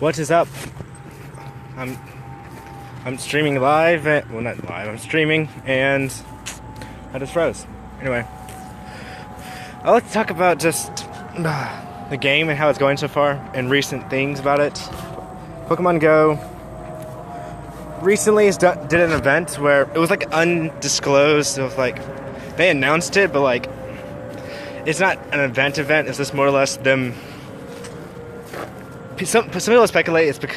What is up? I'm streaming live. Well, not live. I'm streaming, and I just froze. Anyway, I'd like to talk about just the game and how it's going so far, and recent things about it. Pokemon Go recently did an event where it was like undisclosed. It was like they announced it, but like it's not an event. It's just more or less them. Some people speculate it's because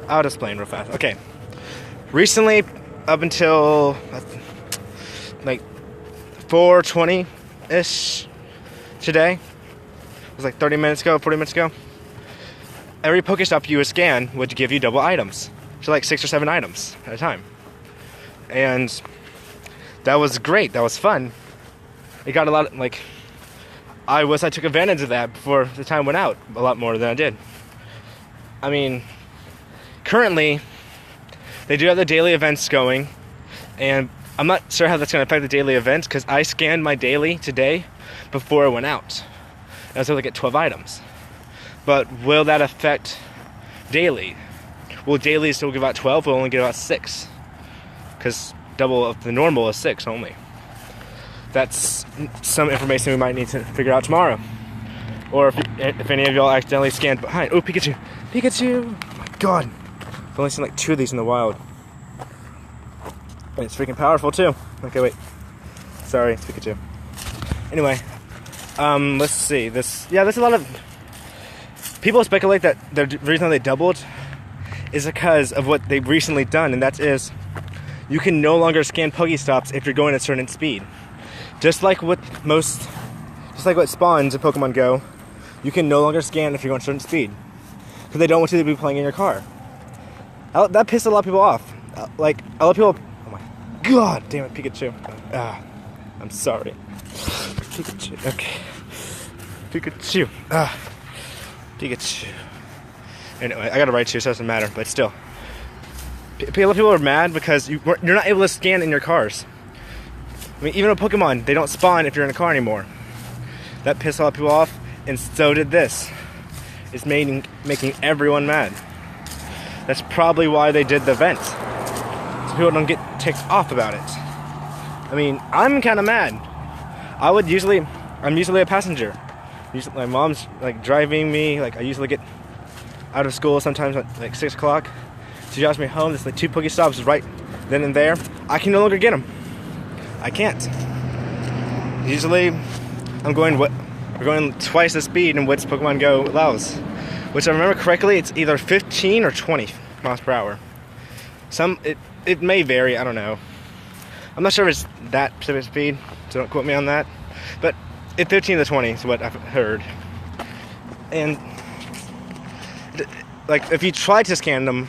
I'll just explain real fast. Okay, recently, up until like 4:20-ish today, it was like 30 minutes ago, 40 minutes ago. Every Pokestop you would scan would give you double items, so like 6 or 7 items at a time, and that was great. That was fun. It got a lot of, like, I took advantage of that before the time went out a lot more than I did. I mean, currently, they do have the daily events going, and I'm not sure how that's going to affect the daily events, because I scanned my daily today before it went out. And I was able to get 12 items. But will that affect daily? Will daily still give out 12, or only give out 6? Because double of the normal is 6 only. That's some information we might need to figure out tomorrow. Or if any of y'all accidentally scanned behind. Oh, Pikachu! Pikachu! Oh my god! I've only seen like 2 of these in the wild. And it's freaking powerful too. Okay, wait. Sorry, it's Pikachu. Anyway, let's see. There's a lot of people speculate that the reason they doubled is because of what they've recently done, and that is you can no longer scan Pokestops if you're going at a certain speed. Just like what spawns in Pokemon Go, you can no longer scan if you're going at a certain speed, because they don't want you to be playing in your car. That pissed a lot of people off. Like, a lot of people. Oh my god, damn it, Pikachu. I'm sorry. Pikachu. Okay. Pikachu. Pikachu. Anyway, I gotta write to you, so it doesn't matter, but still. A lot of people are mad because you're not able to scan in your cars. I mean, even with Pokemon, they don't spawn if you're in a car anymore. That pissed a lot of people off, and so did this. It's making everyone mad. That's probably why they did the event, so people don't get ticked off about it. I mean, I'm kind of mad. I'm usually a passenger. Usually, my mom's like driving me. Like, I usually get out of school sometimes at like 6 o'clock. She drives me home. There's like 2 Pokestops right then and there. I can no longer get them. I can't. Usually, we're going twice the speed in which Pokemon Go allows. Which, I remember correctly, it's either 15 or 20 miles per hour. It may vary, I don't know. I'm not sure if it's that specific speed, so don't quote me on that. But it's 15 to 20 is what I've heard. And, like, if you try to scan them,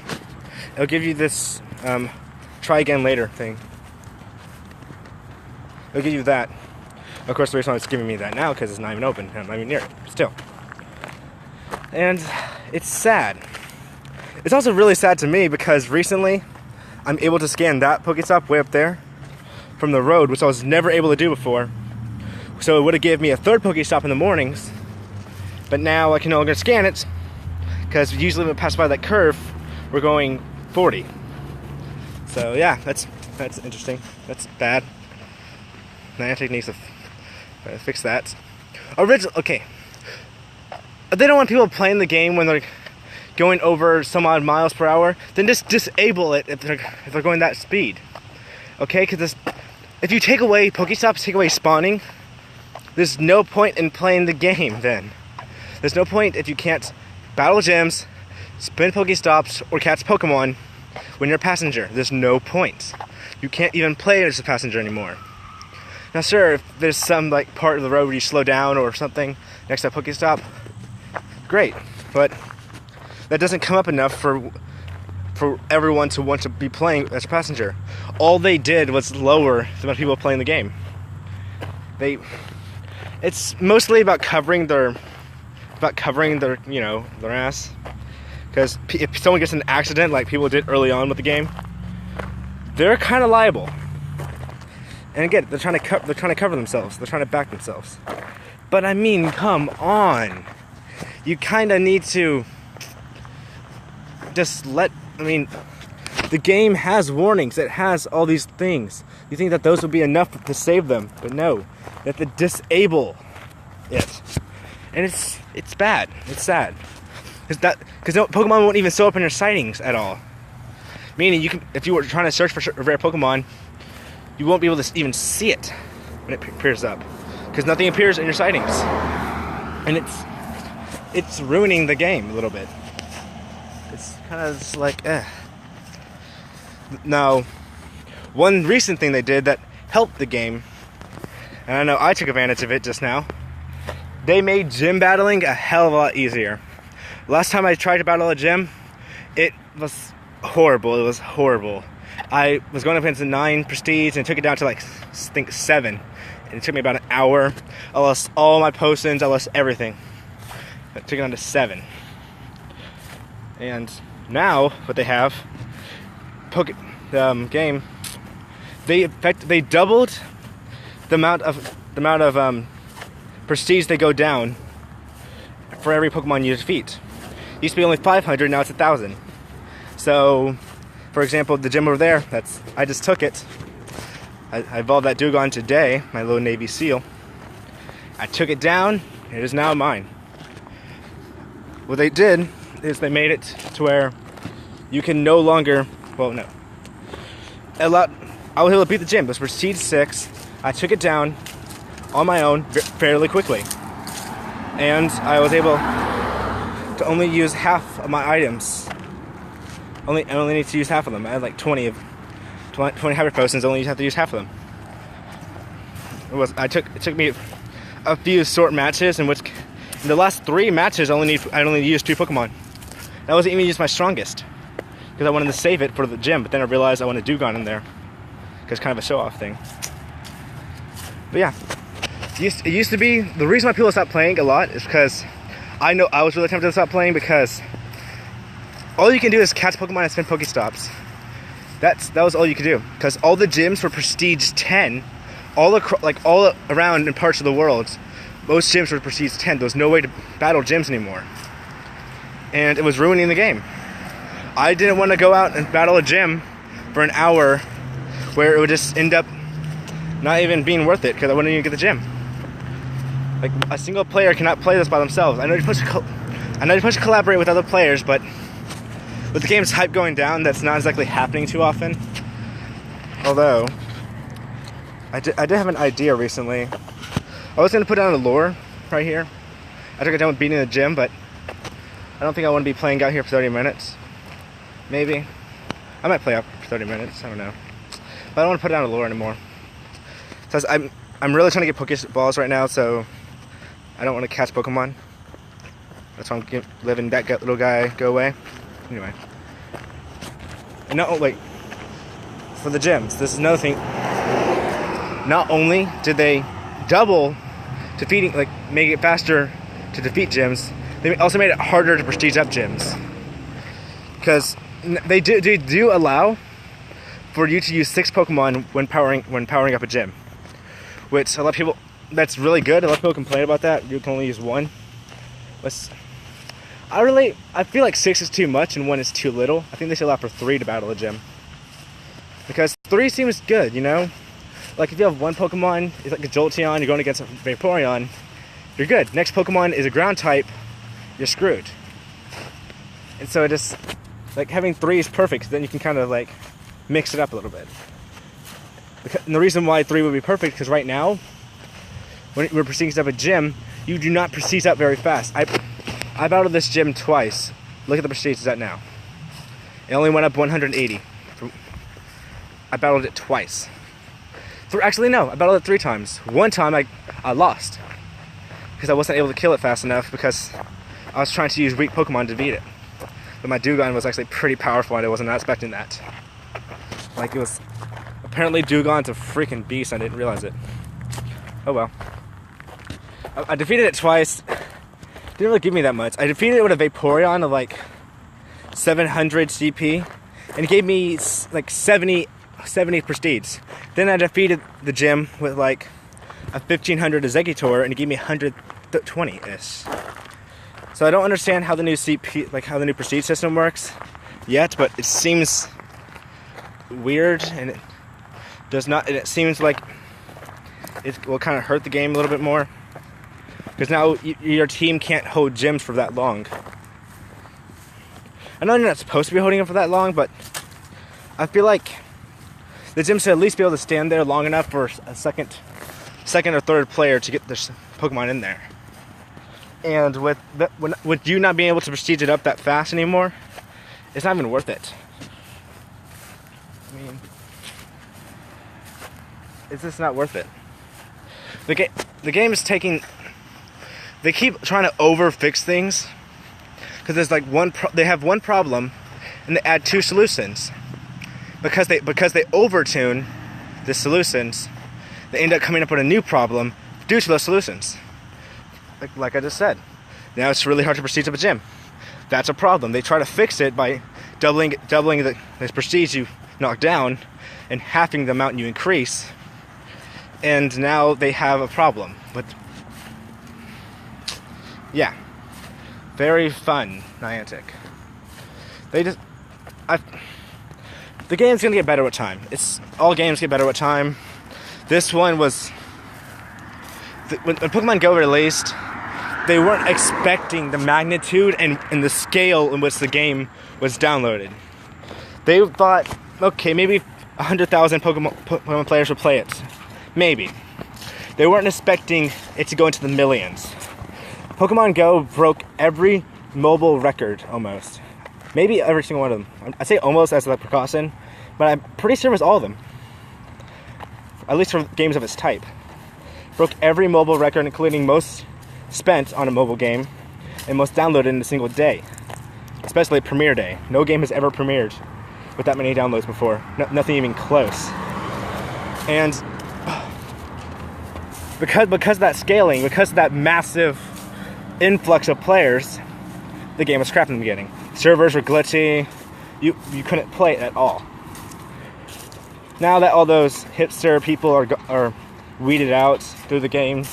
it'll give you this try again later thing. It'll give you that. Of course, the reason why it's giving me that now because it's not even open. I'm not even near it. Still. And it's sad. It's also really sad to me because recently I'm able to scan that Pokestop way up there from the road, which I was never able to do before. So it would have given me a 3rd Pokestop in the mornings, but now I can no longer scan it because usually when we pass by that curve, we're going 40. So yeah, that's interesting. That's bad. Niantic needs to fix that. Okay. If they don't want people playing the game when they're going over some odd miles per hour, then just disable it if they're going that speed. Okay? Because if you take away Pokestops, take away spawning, there's no point in playing the game then. There's no point if you can't battle gyms, spin Pokestops, or catch Pokemon when you're a passenger. There's no point. You can't even play as a passenger anymore. Now, sure, if there's some like part of the road where you slow down or something next to a Pokestop, great. But that doesn't come up enough for everyone to want to be playing as a passenger. All they did was lower the amount of people playing the game. It's mostly about covering their their ass. Because if someone gets in an accident like people did early on with the game, they're kind of liable. And again, they're trying to cover themselves. They're trying to back themselves. But I mean, come on. You kind of need to just I mean, the game has warnings. It has all these things. You think that those would be enough to save them, but no. You have to disable it. And it's bad. It's sad. Because Pokemon won't even show up in your sightings at all. Meaning, if you were trying to search for a rare Pokemon, you won't be able to even see it when it appears up. Because nothing appears in your sightings. And it's ruining the game a little bit. It's kind of just like, eh. Now, one recent thing they did that helped the game, and I know I took advantage of it just now, they made gym battling a hell of a lot easier. Last time I tried to battle a gym, it was horrible. It was horrible. I was going up against 9 prestige and took it down to like, I think 7. And it took me about an hour. I lost all my potions. I lost everything. I took it down to 7. And now what they have, game, they doubled the amount of prestige they go down for every Pokemon you defeat. It used to be only 500, now it's 1,000. So, for example, the gym over there, I just took it. I evolved that Dugong today, my little Navy SEAL. I took it down, it is now mine. What they did is they made it to where you can no longer, well, no. I was able to beat the gym. It was Prestige 6. I took it down on my own fairly quickly. And I was able to only use half of my items. I only need to use half of them. I had like 20 hybrid potions. I only have to use half of them. It took me a few short matches in the last 3 matches I only used 2 Pokemon. I wasn't even used my strongest because I wanted to save it for the gym, but then I realized I wanted Dugong in there because it's kind of a show-off thing. But yeah, it used to be the reason why people stopped playing a lot is because I was really tempted to stop playing because all you can do is catch Pokemon and spin Pokestops. That was all you could do because all the gyms were Prestige 10, all around in parts of the world. Most gyms were Prestige 10. There was no way to battle gyms anymore, and it was ruining the game. I didn't want to go out and battle a gym for an hour where it would just end up not even being worth it because I wouldn't even get the gym. Like, a single player cannot play this by themselves. I know you're supposed to collaborate with other players, but with the game's hype going down, that's not exactly happening too often. Although, I did have an idea recently. I was going to put down a lure right here. I took it down with beating the gym, but I don't think I want to be playing out here for 30 minutes. Maybe. I might play out for 30 minutes, I don't know. But I don't want to put down a lure anymore. So I'm really trying to get Pokeballs right now, so I don't want to catch Pokemon. That's why I'm letting that little guy go away. Anyway. And for the gyms, this is another thing. Not only did they double defeating, make it faster to defeat gyms, they also made it harder to prestige up gyms. Because they do allow for you to use 6 Pokemon when powering up a gym. Which a lot of people, that's really good. A lot of people complain about that. You can only use 1. I feel like 6 is too much and 1 is too little. I think they should allow for 3 to battle a gym. Because 3 seems good, you know? Like if you have 1 Pokemon, it's like a Jolteon, you're going against a Vaporeon, you're good. Next Pokemon is a ground type, you're screwed. And so having 3 is perfect, then you can kind of mix it up a little bit. And the reason why 3 would be perfect, because right now, when we're proceeding up a gym, you do not proceed up very fast. I battled this gym twice. Look at the prestige it's at now. It only went up 180. I battled it twice. Actually, no, I battled it 3 times. 1 time I lost because I wasn't able to kill it fast enough because I was trying to use weak Pokemon to beat it. But my Dugong was actually pretty powerful and I wasn't expecting that. It was... Apparently Dugong's a freaking beast, I didn't realize it. Oh well. I defeated it twice. Didn't really give me that much. I defeated it with a Vaporeon of 700 CP. And it gave me 70 prestige. Then I defeated the gym with a 1500 Exeggutor and it gave me 120-ish. So I don't understand how the new CP, how the new prestige system works. yet, but it seems weird, and it does not. And it seems like it will kind of hurt the game a little bit more, because now your team can't hold gyms for that long. I know you're not supposed to be holding them for that long, but I feel like the gym should at least be able to stand there long enough for a second or third player to get their Pokemon in there. And with you not being able to prestige it up that fast anymore, it's not even worth it. I mean, it's just not worth it. The game is taking. They keep trying to over-fix things, because there's like they have one problem, and they add two solutions. Because they overtune the solutions, they end up coming up with a new problem due to those solutions. Like I just said, now it's really hard to prestige up a gym. That's a problem. They try to fix it by doubling the prestige you knock down and halving the amount you increase. And now they have a problem. But yeah, very fun Niantic. The game's gonna get better with time. All games get better with time. This one was when Pokemon Go released, they weren't expecting the magnitude and the scale in which the game was downloaded. They thought, okay, maybe 100,000 Pokemon players would play it. Maybe. They weren't expecting it to go into the millions. Pokemon Go broke every mobile record, almost. Maybe every single one of them. I say almost as a precaution, but I'm pretty sure it was all of them. At least for games of its type. Broke every mobile record, including most spent on a mobile game and most downloaded in a single day, especially premiere day. No game has ever premiered with that many downloads before. Nothing even close. And because of that scaling, because of that massive influx of players, the game was crap in the beginning. Servers were glitchy. You couldn't play it at all. Now that all those hipster people are weeded out through the game,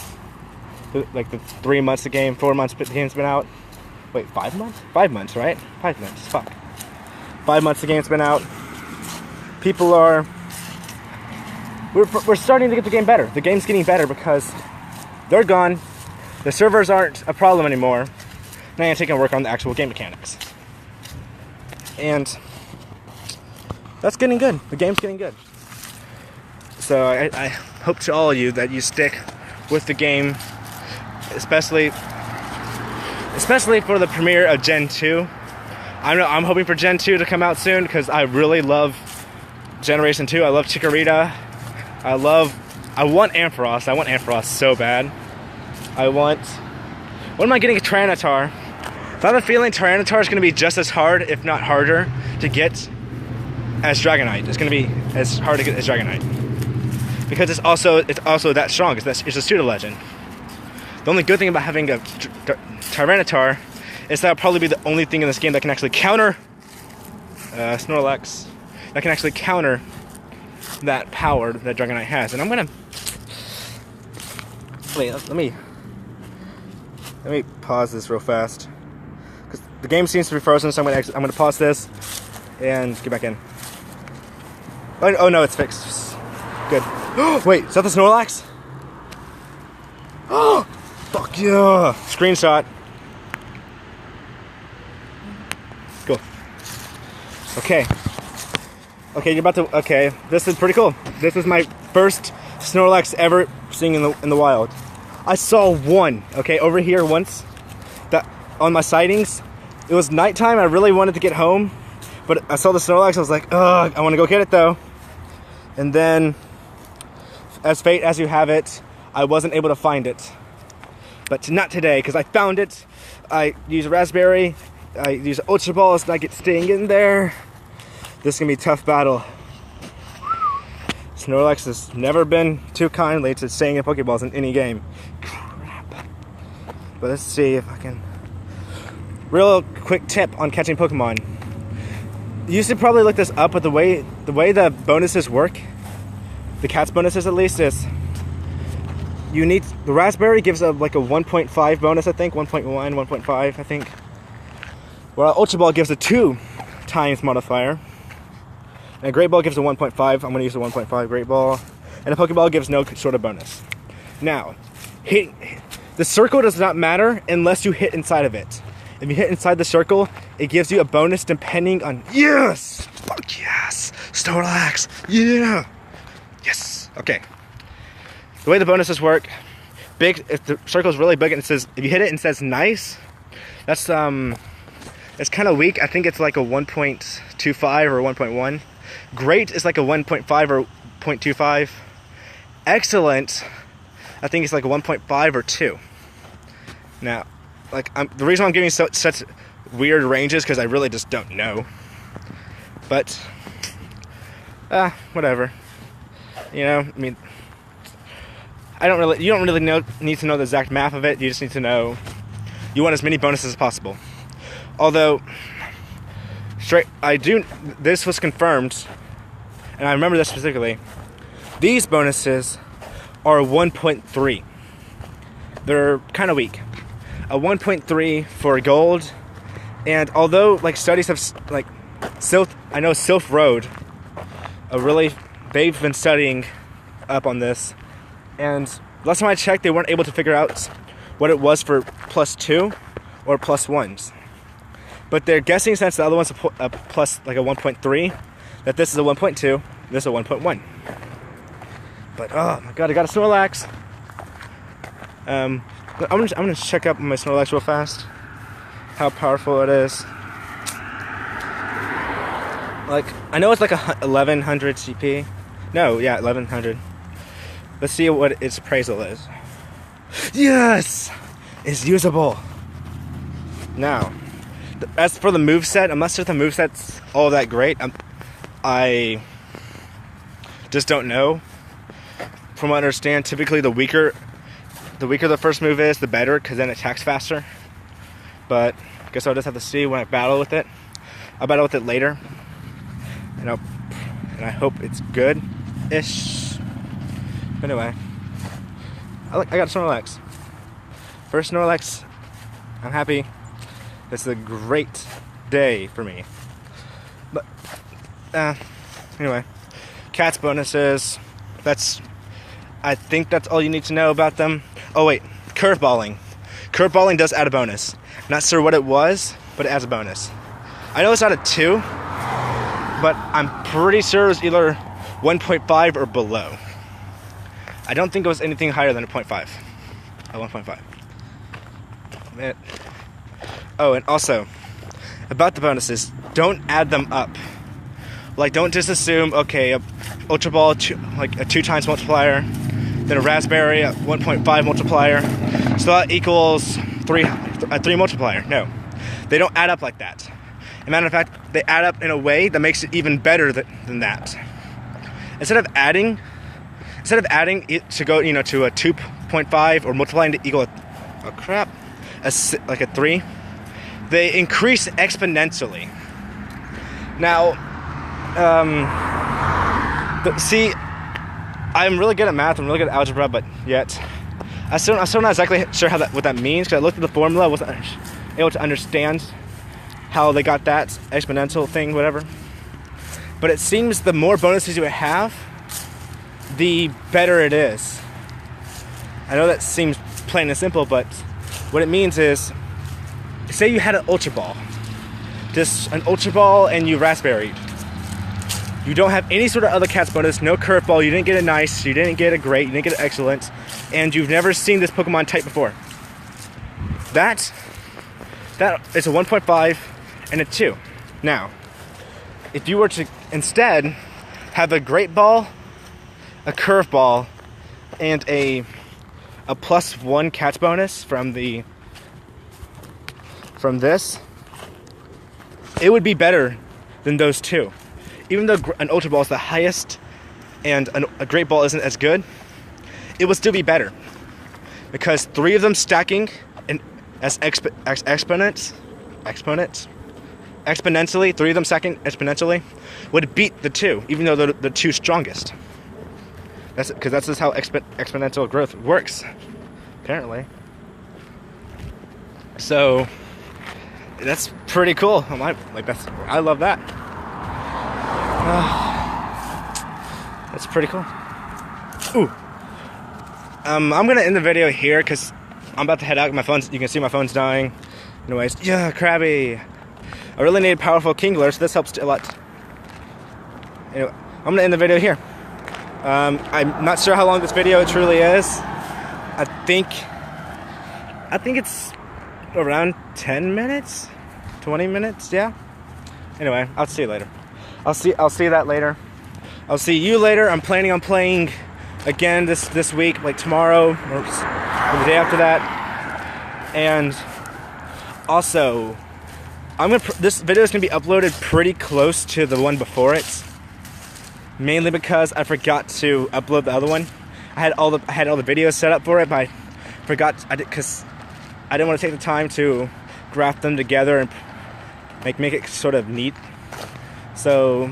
like the 3 months the game, 4 months the game's been out. Wait, 5 months? 5 months, right? 5 months. Fuck. 5 months the game's been out. People are. We're starting to get the game better. The game's getting better because they're gone. The servers aren't a problem anymore. Now I'm taking work on the actual game mechanics. And that's getting good. The game's getting good. So I hope to all of you that you stick with the game, especially for the premiere of Gen 2. I'm hoping for Gen 2 to come out soon because I really love Generation 2. I love Chikorita. I want Ampharos. I want Ampharos so bad. What am I getting? A Tyranitar. So I have a feeling Tyranitar is going to be just as hard, if not harder, to get as Dragonite. It's going to be as hard to get as Dragonite. Because it's also that strong. It's a pseudo legend. The only good thing about having a Tyranitar is that'll probably be the only thing in this game that can actually counter Snorlax. That can actually counter that power that Dragonite has. And I'm gonna wait. Let me pause this real fast because the game seems to be frozen. So I'm gonna pause this and get back in. Oh no, it's fixed. Good. Wait, is that the Snorlax? Oh, fuck yeah! Screenshot. Cool. Okay, you're about to. Okay, this is pretty cool. This is my first Snorlax ever seeing in the wild. I saw one. Okay, over here once. That on my sightings. It was nighttime. I really wanted to get home, but I saw the Snorlax. I was like, ugh, I want to go get it though. And then, as fate as you have it, I wasn't able to find it. But not today, because I found it. I used a raspberry. I used Ultra Balls, and I get staying in there. This is going to be a tough battle. Snorlax has never been too kindly to staying in Pokeballs in any game. Crap. But let's see if I can. Real quick tip on catching Pokemon. You should probably look this up, but the way the bonuses work, the cat's bonuses at least, is you need the raspberry gives like a 1.5 bonus, I think, 1.1, 1.5, I think. Well, Ultra Ball gives a 2 times modifier. And a Great Ball gives a 1.5. I'm going to use a 1.5 Great Ball. And a Pokeball gives no sort of bonus. Now, the circle does not matter unless you hit inside of it. If you hit inside the circle, it gives you a bonus depending on... Yes! Fuck yes! Snorlax! Yeah! Yes! Okay. The way the bonuses work, if the circle is really big and it says... If you hit it and it says nice, that's it's kind of weak. I think it's like a 1.25 or 1.1. Great is like a 1.5 or 0.25. Excellent, I think it's like a 1.5 or 2. Now, like the reason I'm giving such weird ranges because I really just don't know. But, whatever. You know, I mean, you don't really need to know the exact math of it. You just need to know you want as many bonuses as possible. Although, this was confirmed, and I remember this specifically. These bonuses are 1.3. They're kind of weak. A 1.3 for gold, and although like studies have like I know Sylph Road, they've been studying up on this, and last time I checked, they weren't able to figure out what it was for +2 or +1s. But they're guessing since the other one's a plus like a 1.3, that this is a 1.2, this is a 1.1. But oh my god, I got a Snorlax. I'm gonna check up my Snorlax real fast. How powerful it is. Like I know it's like 1100 CP. No, yeah, 1100. Let's see what its appraisal is. Yes, it's usable. Now, as for the moveset, I'm not sure if the moveset's all that great. I just don't know. From what I understand, typically the weaker the first move is, the better, because then it attacks faster. But I guess I'll just have to see when I battle with it. I'll battle with it later, and I hope it's good-ish. Anyway, I got Snorlax. First Snorlax. I'm happy. It's a great day for me. But anyway, cats bonuses. I think that's all you need to know about them. Oh wait, curveballing. Curveballing does add a bonus. Not sure what it was, but it adds a bonus. I know it's not a 2, but I'm pretty sure it was either 1.5 or below. I don't think it was anything higher than a 0.5. A 1.5. Oh, and also, about the bonuses, don't add them up. Like, don't just assume, okay, a Ultra Ball, like a 2 times multiplier, then a Raspberry, a 1.5 multiplier, so that equals a 3 multiplier. No, they don't add up like that. As a matter of fact, they add up in a way that makes it even better than that. Instead of adding it to go, to a 2.5 or multiplying to equal like a 3, they increase exponentially. Now, see, I'm really good at math, I'm really good at algebra, but yet I'm still not exactly sure what that means, because I looked at the formula, I wasn't able to understand how they got that exponential thing, whatever. But it seems the more bonuses you have, the better it is. I know that seems plain and simple, but what it means is, say you had an Ultra Ball. Just an Ultra Ball and you Raspberry. You don't have any sort of other cat's bonus, no curveball, you didn't get a nice, you didn't get a great, you didn't get an excellent, and you've never seen this Pokemon type before. That is a 1.5 and a 2. Now, if you were to instead have a Great Ball, a Curveball, and a +1 cat's bonus from this, it would be better than those two. Even though an Ultra Ball is the highest and a Great Ball isn't as good, it would still be better. Because 3 of them stacking as exponentially, 3 of them stacking exponentially, would beat the 2, even though they're the 2 strongest. That's just how exponential growth works, apparently. So that's pretty cool. I love that. That's pretty cool. Ooh. I'm gonna end the video here because I'm about to head out. My phone's, you can see my phone's dying. Anyways, yeah, Krabby. I really need a powerful Kingler, so this helps a lot. Anyway, I'm gonna end the video here. I'm not sure how long this video truly is. I think it's around 10 minutes, 20 minutes, yeah. Anyway, I'll see you later. I'll see that later. I'll see you later. I'm planning on playing again this week, like tomorrow or the day after that. And also, this video is gonna be uploaded pretty close to the one before it. Mainly because I forgot to upload the other one. I had all the videos set up for it, but I forgot because I didn't want to take the time to graft them together and make it sort of neat. So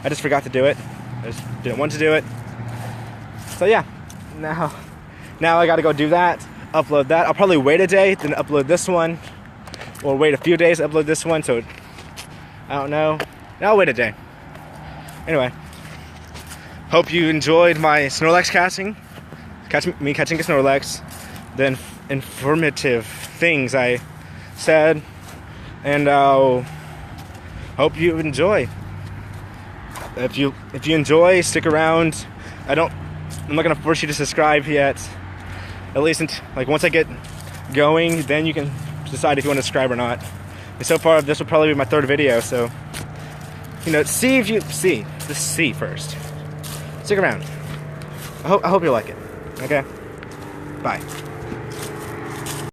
I just forgot to do it. I just didn't want to do it. So yeah, now I got to go do that, upload that. I'll probably wait a day, then upload this one, or wait a few days to upload this one. So I don't know. I'll wait a day. Anyway. Hope you enjoyed my Snorlax me catching a Snorlax, the informative things I said, and hope you enjoy. If you enjoy, stick around. I'm not gonna force you to subscribe yet. At least once I get going, then you can decide if you want to subscribe or not. And so far, this will probably be my third video, so just see first. Stick around. I hope you like it. Okay? Bye.